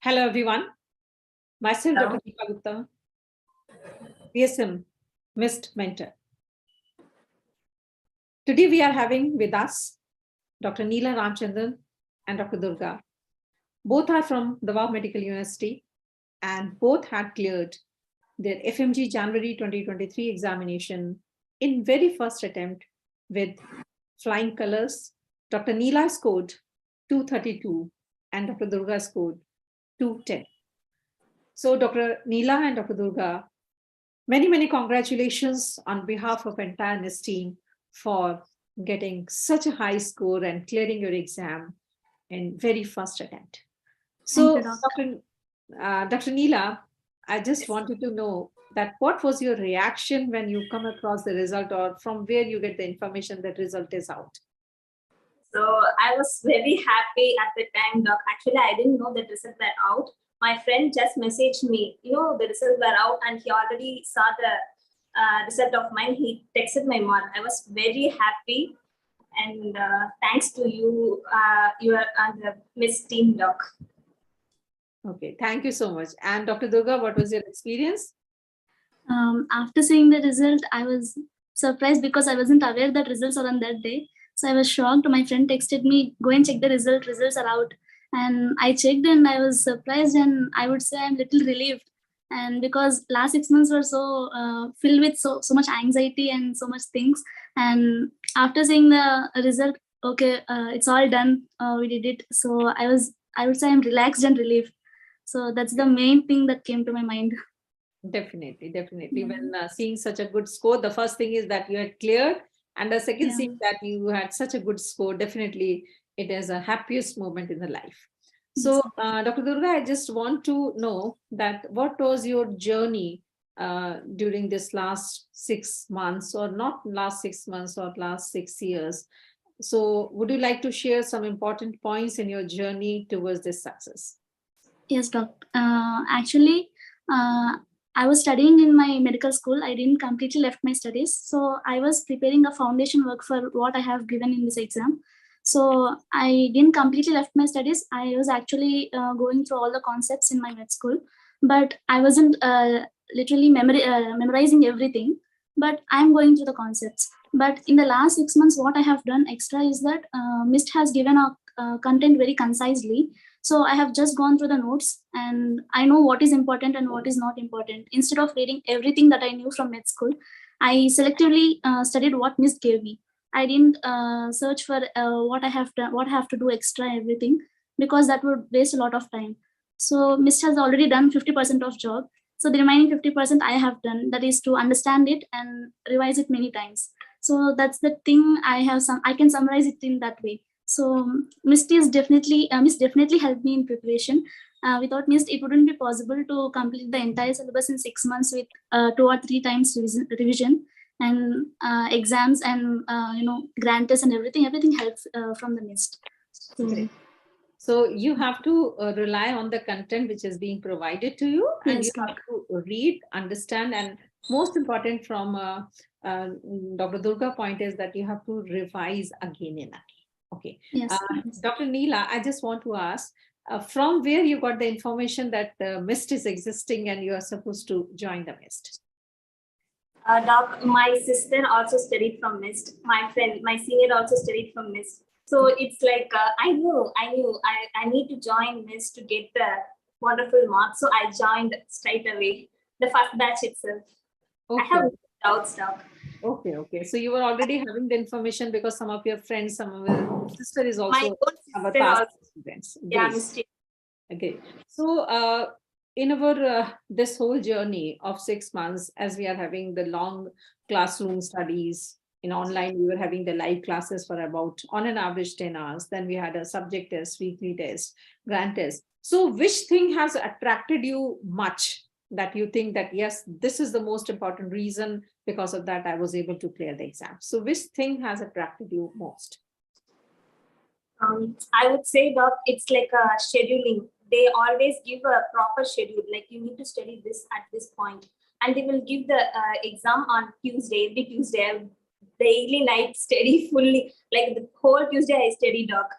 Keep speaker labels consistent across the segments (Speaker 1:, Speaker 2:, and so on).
Speaker 1: Hello, everyone. Myself,
Speaker 2: Hello.
Speaker 1: Dr. Deepa Gupta, PSM, MIST mentor. Today, we are having with us Dr. Nila Ramachandran and Dr. Durga. Both are from the Medical University and both had cleared their FMG January 2023 examination in very first attempt with flying colors. Dr. Nila scored 232 and Dr. Durga scored 210. So Dr. Nila and Dr. Durga, many congratulations on behalf of entire NIST team for getting such a high score and clearing your exam in very first attempt. So, Dr. Nila, I just wanted to know that what was your reaction when you come across the result, or from where you get the information that result is out?
Speaker 2: So I was very happy at the time, Doc. Actually, I didn't know the results were out. My friend just messaged me, the results were out, and he already saw the result of mine. He texted my mom. I was very happy, and thanks to you, you are on the Miss Team, Doc.
Speaker 1: Okay, thank you so much. And Dr. Durga, what was your experience?
Speaker 3: After seeing the result, I was surprised because I wasn't aware that results are on that day. So I was shocked. My friend texted me, go and check the result. Results are out. And I checked and I was surprised, and I would say I'm a little relieved. And because last 6 months were so filled with so much anxiety and so much things. And after seeing the result, okay, it's all done. We did it. So I would say I'm relaxed and relieved. So that's the main thing that came to my mind.
Speaker 1: Definitely. When seeing such a good score, the first thing is that you had cleared, and the second thing that you had such a good score. Definitely, it is a happiest moment in the life. So, Dr. Durga, I just want to know that what was your journey during this last 6 months, or not last 6 months, or last 6 years? So, would you like to share some important points in your journey towards this success?
Speaker 3: Yes, doctor. Actually, I was studying in my medical school. I didn't completely left my studies. So I was preparing a foundation work for what I have given in this exam. So I didn't completely left my studies. I was actually going through all the concepts in my med school, but I wasn't literally memorizing everything, but I'm going through the concepts. But in the last 6 months, what I have done extra is that MIST has given a content very concisely. So I have just gone through the notes and I know what is important and what is not important. Instead of reading everything that I knew from med school, I selectively studied what MIST gave me. I didn't search for what I have to do extra everything, because that would waste a lot of time. So MIST has already done 50% of job. So the remaining 50% I have done, that is to understand it and revise it many times. So that's the thing I can summarize it in that way. So MIST definitely helped me in preparation. Without MIST, it wouldn't be possible to complete the entire syllabus in 6 months with 2 or 3 times revision and exams and grant tests and everything. Everything helps from the MIST.
Speaker 1: So you have to rely on the content which is being provided to you, and you have to read, understand, and most important from Dr. Durga point is that you have to revise again and again. Okay.
Speaker 3: Yes.
Speaker 1: Dr. Nila, I just want to ask, from where you got the information that the MIST is existing and you are supposed to join the MIST?
Speaker 2: Doc, my sister also studied from MIST. My friend, my senior also studied from MIST. So it's like, I knew I need to join MIST to get the wonderful marks. So I joined straight away, the first batch itself. Okay. I have doubts, Doc.
Speaker 1: Okay. So you were already having the information because some of your friends, some of your sister is also
Speaker 2: our past
Speaker 1: students.
Speaker 2: Yeah,
Speaker 1: okay. So in our this whole journey of 6 months, as we are having the long classroom studies in online, we were having the live classes for about on an average 10 hours. Then we had a subject test, weekly test, grant test. So which thing has attracted you much, that you think that, yes, this is the most important reason, because of that I was able to clear the exam? So which thing has attracted you most?
Speaker 2: I would say, Doc, it's like a scheduling. They always give a proper schedule, like you need to study this at this point, and they will give the exam on Tuesday. Every Tuesday, daily night study fully, like the whole Tuesday I study, Doc.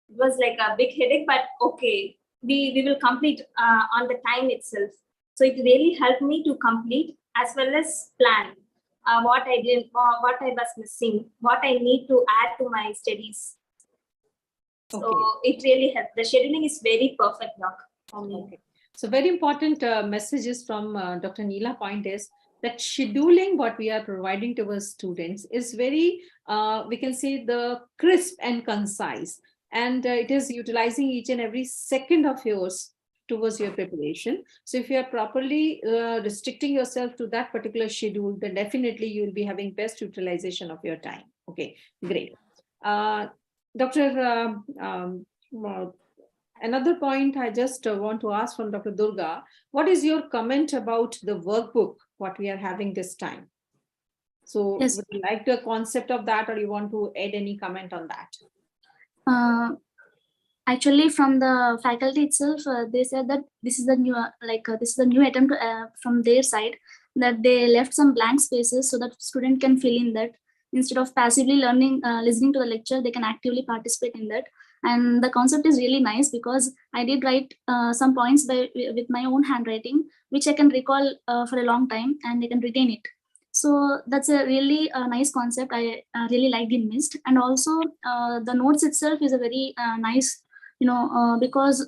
Speaker 2: It was like a big headache, but okay, we will complete on the time itself. So it really helped me to complete as well as plan what I did, what I was missing, what I need to add to my studies.
Speaker 1: Okay.
Speaker 2: So it really helped. The scheduling is very perfect, Doc, for me.
Speaker 1: Okay. So very important messages from Dr. Nila point is that scheduling what we are providing to our students is very, we can say, the crisp and concise. And it is utilizing each and every second of yours towards your preparation. So if you are properly restricting yourself to that particular schedule, then definitely you will be having best utilization of your time. Okay, great. Dr. Another point I just want to ask from Dr. Durga, what is your comment about the workbook, what we are having this time? So
Speaker 3: Yes.
Speaker 1: would you like the concept of that, or you want to add any comment on that?
Speaker 3: Actually, from the faculty itself, they said that this is the new, this is the new attempt from their side, that they left some blank spaces so that student can fill in that. Instead of passively learning, listening to the lecture, they can actively participate in that. And the concept is really nice because I did write some points with my own handwriting, which I can recall for a long time and I can retain it. So that's a really nice concept. I really liked in MIST. And also the notes itself is a very nice, because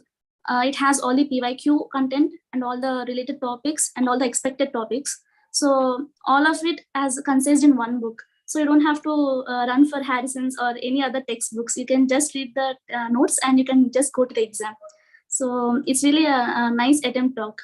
Speaker 3: it has all the PYQ content and all the related topics and all the expected topics. So all of it as concised in one book. So you don't have to run for Harrison's or any other textbooks. You can just read the notes and you can just go to the exam. So it's really a nice attempt, Doc.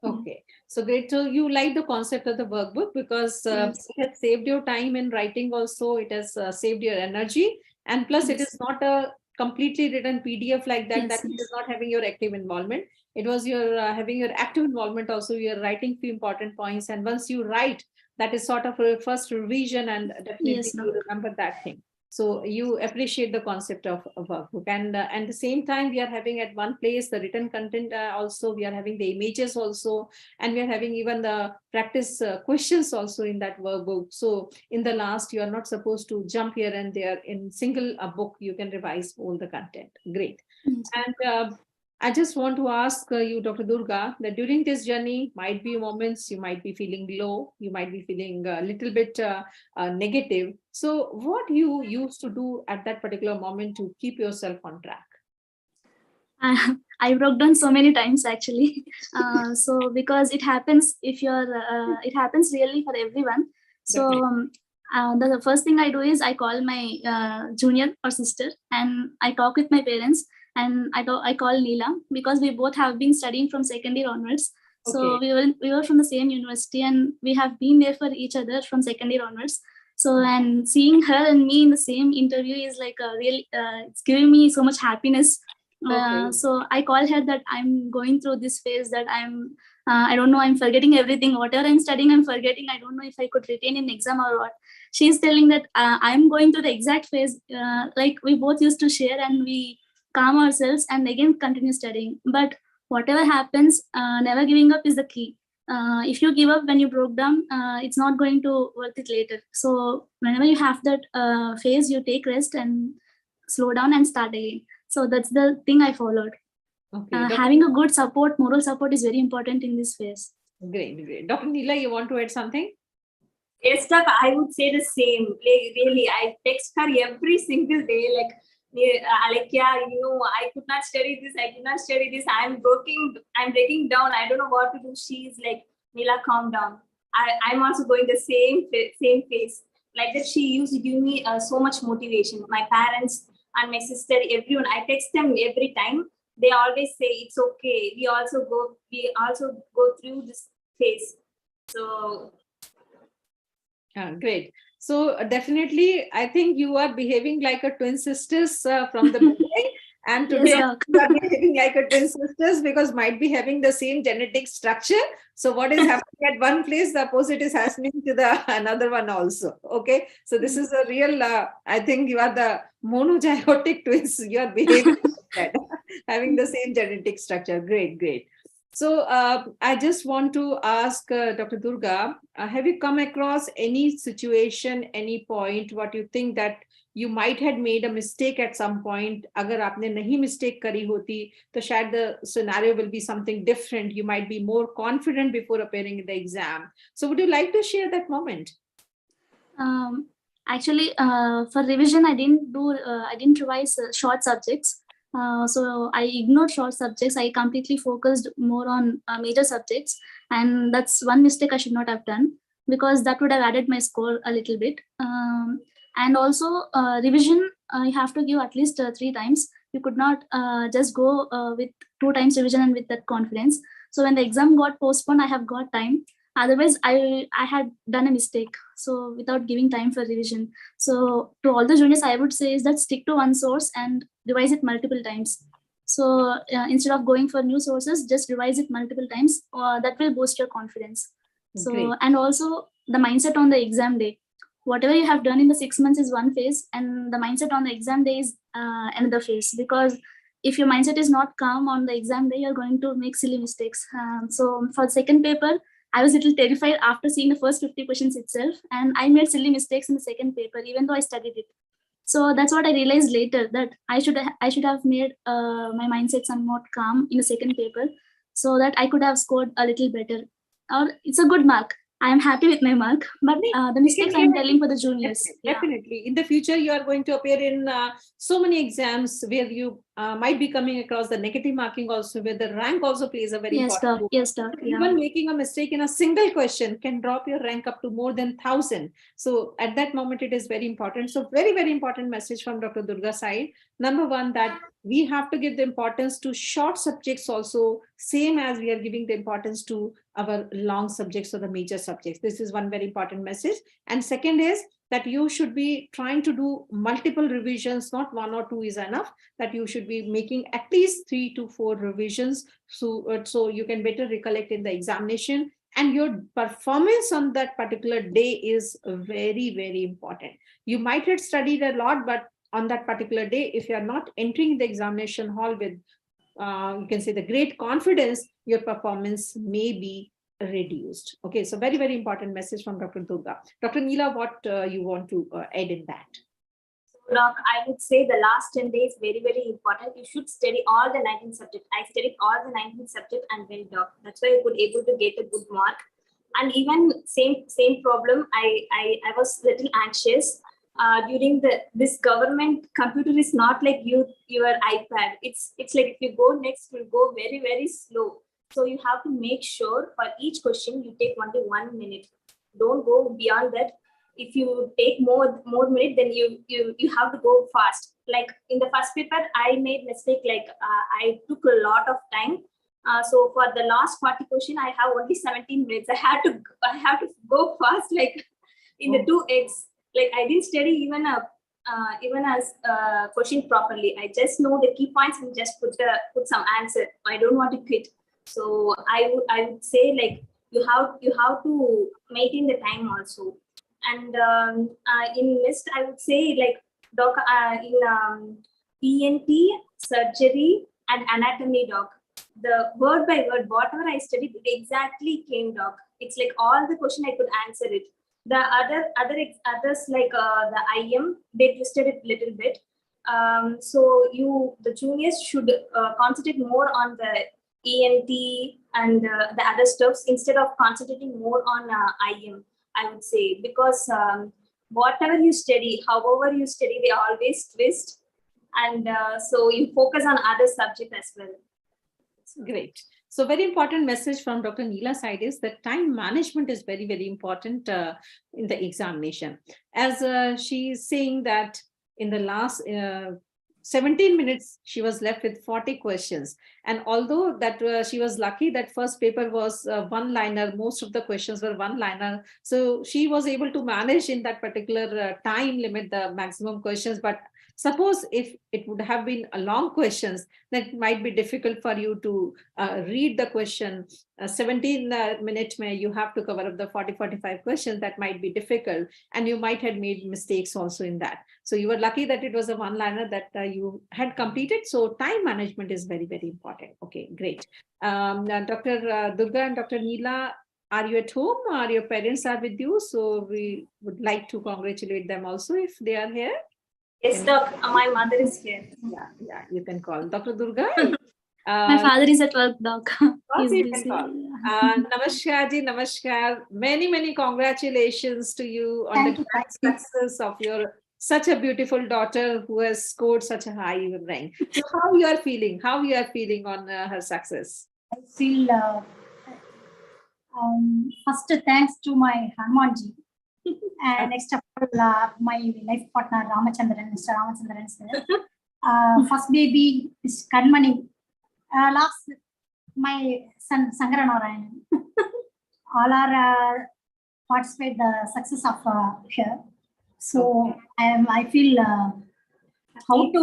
Speaker 1: Okay, so great. So you like the concept of the workbook because
Speaker 3: Yes.
Speaker 1: it has saved your time in writing also, it has saved your energy, and plus it
Speaker 3: Yes.
Speaker 1: is not a completely written PDF like that,
Speaker 3: Yes,
Speaker 1: that
Speaker 3: yes.
Speaker 1: is not having your active involvement. It was your having your active involvement also, you're writing few important points, and once you write, that is sort of a first revision, and definitely
Speaker 3: Yes,
Speaker 1: you
Speaker 3: Doc.
Speaker 1: remember that thing. So you appreciate the concept of a workbook, and at the same time we are having at one place the written content, also we are having the images also, and we are having even the practice questions also in that workbook. So in the last, you are not supposed to jump here and there. In single book you can revise all the content. Great.
Speaker 3: Yes.
Speaker 1: And I just want to ask you, Dr. Durga, that during this journey might be moments you might be feeling low, you might be feeling a little bit negative. So what you used to do at that particular moment to keep yourself on track?
Speaker 3: I broke down so many times actually. So because it happens if you're, it happens really for everyone. So the first thing I do is I call my junior or sister and I talk with my parents, and I call Nila because we both have been studying from second year onwards. So we were from the same university and we have been there for each other from second year onwards. So and seeing her and me in the same interview is like a really it's giving me so much happiness. So I call her that I'm going through this phase, that I don't know, I'm forgetting everything, whatever I'm studying I'm forgetting. I don't know if I could retain in exam or what. She's telling that I'm going through the exact phase, like we both used to share, and we calm ourselves and again continue studying. But whatever happens, never giving up is the key. If you give up when you broke down, it's not going to worth it later. So whenever you have that phase, you take rest and slow down and start again. So that's the thing I followed. Having a good support, moral support is very important in this phase.
Speaker 1: Great, great. Dr. Nila, you want to add something?
Speaker 2: Yes, Doc, I would say the same. Like, really, I text her every single day, like, Alekhya, I could not study this, I could not study this. I'm breaking down. I don't know what to do. She's like, Nila, calm down. I'm also going the same phase. Like that, she used to give me so much motivation. My parents and my sister, everyone, I text them every time. They always say it's okay. We also go through this phase. So
Speaker 1: great. So definitely, I think you are behaving like a twin sisters from the beginning, and today
Speaker 3: Yes,
Speaker 1: you are behaving like a twin sisters because might be having the same genetic structure. So what is happening at one place, the opposite is happening to the another one also. Okay, so this is a real. I think you are the monozygotic twins. You are behaving like that, having the same genetic structure. Great, great. So I just want to ask Dr. Durga, have you come across any situation, any point, what you think that you might have made a mistake at some point. Agar aapne nahi mistake kari hoti, to shayad the scenario will be something different. You might be more confident before appearing in the exam. So would you like to share that moment?
Speaker 3: Actually, for revision, I didn't revise short subjects. So I ignored short subjects. I completely focused more on major subjects, and that's one mistake I should not have done, because that would have added my score a little bit. And also revision, you have to give at least 3 times. You could not just go with 2 times revision and with that confidence. So when the exam got postponed, I have got time. Otherwise, I had done a mistake. So without giving time for revision. So to all the juniors, I would say is that stick to one source and revise it multiple times. So instead of going for new sources, just revise it multiple times. That will boost your confidence. So
Speaker 1: Great.
Speaker 3: and also the mindset on the exam day. Whatever you have done in the 6 months is one phase, and the mindset on the exam day is another phase. Because if your mindset is not calm on the exam day, you're going to make silly mistakes. So for the second paper, I was a little terrified after seeing the first 50 questions itself, and I made silly mistakes in the second paper, even though I studied it. So that's what I realized later, that I should have made my mindset somewhat calm in the second paper, so that I could have scored a little better. Or it's a good mark. I am happy with my mark, but the mistakes I'm telling for the juniors.
Speaker 1: Definitely. In the future, you are going to appear in so many exams where you might be coming across the negative marking also, where the rank also plays a very important role.
Speaker 3: Yes, doc.
Speaker 1: Even making a mistake in a single question can drop your rank up to more than 1,000. So at that moment, it is very important. So very, very important message from Dr. Durga's side. Number one, that we have to give the importance to short subjects also, same as we are giving the importance to our long subjects or the major subjects. This is one very important message. And second is that you should be trying to do multiple revisions, not 1 or 2 is enough, that you should be making at least 3 to 4 revisions, so you can better recollect in the examination. And your performance on that particular day is very, very important. You might have studied a lot, but on that particular day, if you are not entering the examination hall with you can say the great confidence, your performance may be reduced. Okay, so very, very important message from Dr. Durga. Dr. Nila, what you want to add in that?
Speaker 2: Doc, I would say the last 10 days very, very important. You should study all the 19 subjects. I studied all the 19 subjects and well, doc. That's why I could able to get a good mark. And even same problem. I was little anxious during this government computer is not like your iPad. It's like if you go next, it will go very, very slow. So you have to make sure for each question you take only 1 minute. Don't go beyond that. If you take more minute, then you have to go fast. Like in the first paper, I made mistake. Like I took a lot of time. So for the last 40 question, I have only 17 minutes. I have to go fast, like in the 2x. Like I didn't study even as question properly. I just know the key points and just put some answer. I don't want to quit. So I would say, like you have to maintain the time also. And in list, I would say, like doc, in ENT, surgery, and anatomy, doc, the word by word, whatever I studied, it exactly came, doc. It's like all the question I could answer it. The others like the IM, they twisted it a little bit. So the juniors should concentrate more on the ENT and the other stuffs instead of concentrating more on IM. I would say, because whatever you study, however you study, they always twist, and so you focus on other subject as well.
Speaker 1: Great. So very important message from Dr. Neela's side is that time management is very, very important in the examination. As she is saying that in the last 17 minutes, she was left with 40 questions. And although that she was lucky that first paper was one-liner, most of the questions were one-liner. So she was able to manage in that particular time limit the maximum questions. But suppose if it would have been a long questions, that might be difficult for you to read the question. 17 minutes may you have to cover up the 40-45 questions. That might be difficult, and you might have made mistakes also in that. So you were lucky that it was a one-liner that you had completed. So time management is very, very important. Okay, great. Dr. Durga and Dr. Neela, are you at home or your parents are with you? So we would like to congratulate them also if they are here.
Speaker 2: Yes, doc. My mother is here.
Speaker 1: Yeah, you can call. Dr. Durga?
Speaker 3: My father is at work, doc. He's
Speaker 1: you can
Speaker 3: busy.
Speaker 1: call. Namaskar ji, namaskar. Many congratulations to you on
Speaker 4: Thank
Speaker 1: the
Speaker 4: you,
Speaker 1: grand
Speaker 4: thank you.
Speaker 1: success of your such a beautiful daughter who has scored such a high rank. So how you are feeling? How you are feeling on her success?
Speaker 4: I feel first thanks to my Hanumanji. And next of all, my life partner Ramachandran, Mr. Ramachandran sir. First baby is Kanmani. Last my son Sangaranarayan. All are participate the success of here. So I feel how to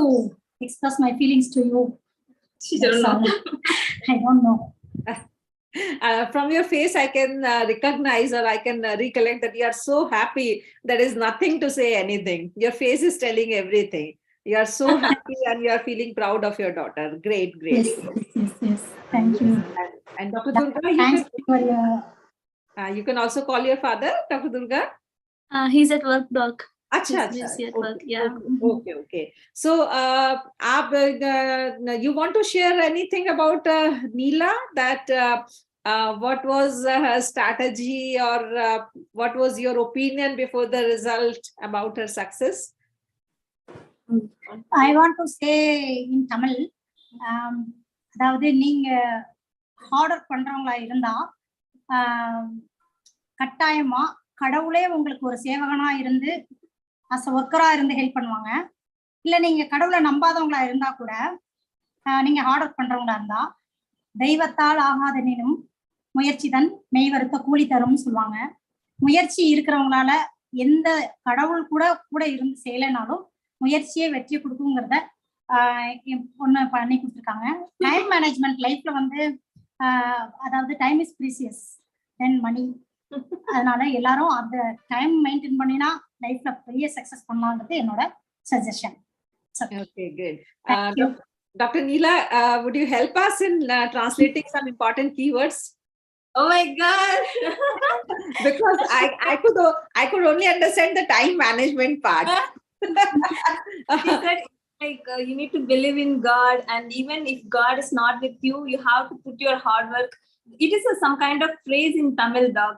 Speaker 4: express my feelings to you.
Speaker 2: don't know.
Speaker 4: I don't know.
Speaker 1: From your face, I can recognize or I can recollect that you are so happy. There is nothing to say anything. Your face is telling everything. You are so happy and you are feeling proud of your daughter. Great.
Speaker 4: Yes. Thank you.
Speaker 1: And Dr. Durga,
Speaker 4: Thanks for your.
Speaker 1: you can also call your father, Dr. Durga.
Speaker 3: He's at work, doc.
Speaker 1: Acha,
Speaker 3: He's
Speaker 1: acha.
Speaker 3: busy at
Speaker 1: Okay,
Speaker 3: work. Yeah.
Speaker 1: okay. So, you want to share anything about Nila? That what was her strategy, or what was your opinion before the result about her success?
Speaker 4: I want to say in Tamil, அதாவது நீங்க order பண்றவங்களா இருந்தா கட்டாயமா கடவுளே உங்களுக்கு ஒரு சேவகனா இருந்து as ஒர்க்கரா இருந்து help பண்ணுவாங்க. இல்ல நீங்க கடவுளை நம்பாதவங்களா இருந்தா கூட நீங்க ஆர்டர் பண்றவங்களா இருந்தா தெய்வத்தால் ஆகாதனினும் முயற்சிதான் மெய் வருத்த கூலி தரும்னு சொல்லுவாங்க. முயற்சி இருக்கிறவங்களால எந்த கடவுள் கூட இருந்து செய்யலைனாலும் முயற்சியே வெற்றி கொடுக்குங்கிறத என் பொண்ணு பண்ணி கொடுத்துருக்காங்க. டைம் மேனேஜ்மெண்ட் லைஃப்ல வந்து அதாவது டைம் இஸ் ப்ரீசியஸ் தென் மணி. அதனால எல்லாரும் அந்த டைம் மெயின்டைன் பண்ணினா லைஃப்ல பெரிய சக்சஸ் பண்ணலாங்கிறது என்னோட suggestion.
Speaker 1: Okay, good. Dr. Nila, would you help us in translating some important keywords?
Speaker 2: Oh my God.
Speaker 1: Because I could only understand the time management part.
Speaker 2: She said, like you need to believe in God, and even if God is not with you, you have to put your hard work. It is some kind of phrase in Tamil, doc.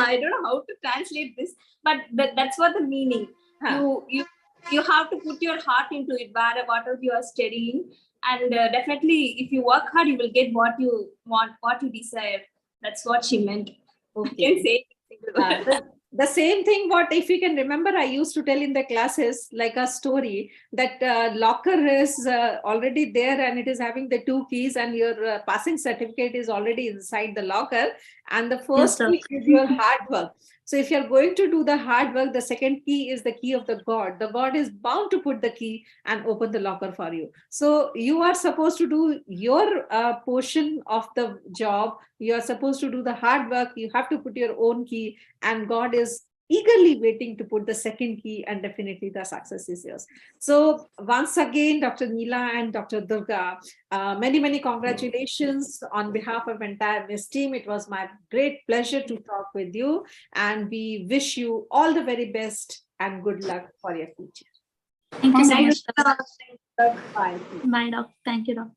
Speaker 2: I don't know how to translate this, but that's what the meaning. You have to put your heart into it, whatever you are studying, and definitely if you work hard, you will get what you want, what you desire. That's what she meant.
Speaker 1: Okay.
Speaker 2: You can say it.
Speaker 1: The same thing, what if you can remember, I used to tell in the classes like a story that locker is already there and it is having the 2 keys, and your passing certificate is already inside the locker, and the first
Speaker 3: Yes,
Speaker 1: key is your hard work. So if you're going to do the hard work, the second key is the key of the God. The God is bound to put the key and open the locker for you. So you are supposed to do your portion of the job. You are supposed to do the hard work. You have to put your own key, and God is eagerly waiting to put the second key, and definitely the success is yours. So once again, Dr. Nila and Dr. Durga, many congratulations on behalf of entire Miss team. It was my great pleasure to talk with you, and we wish you all the very best and good luck for your future.
Speaker 3: Thank you so
Speaker 2: Thank
Speaker 3: much.
Speaker 2: you, doc.
Speaker 1: Bye.
Speaker 3: Bye, doc. Thank you, doc.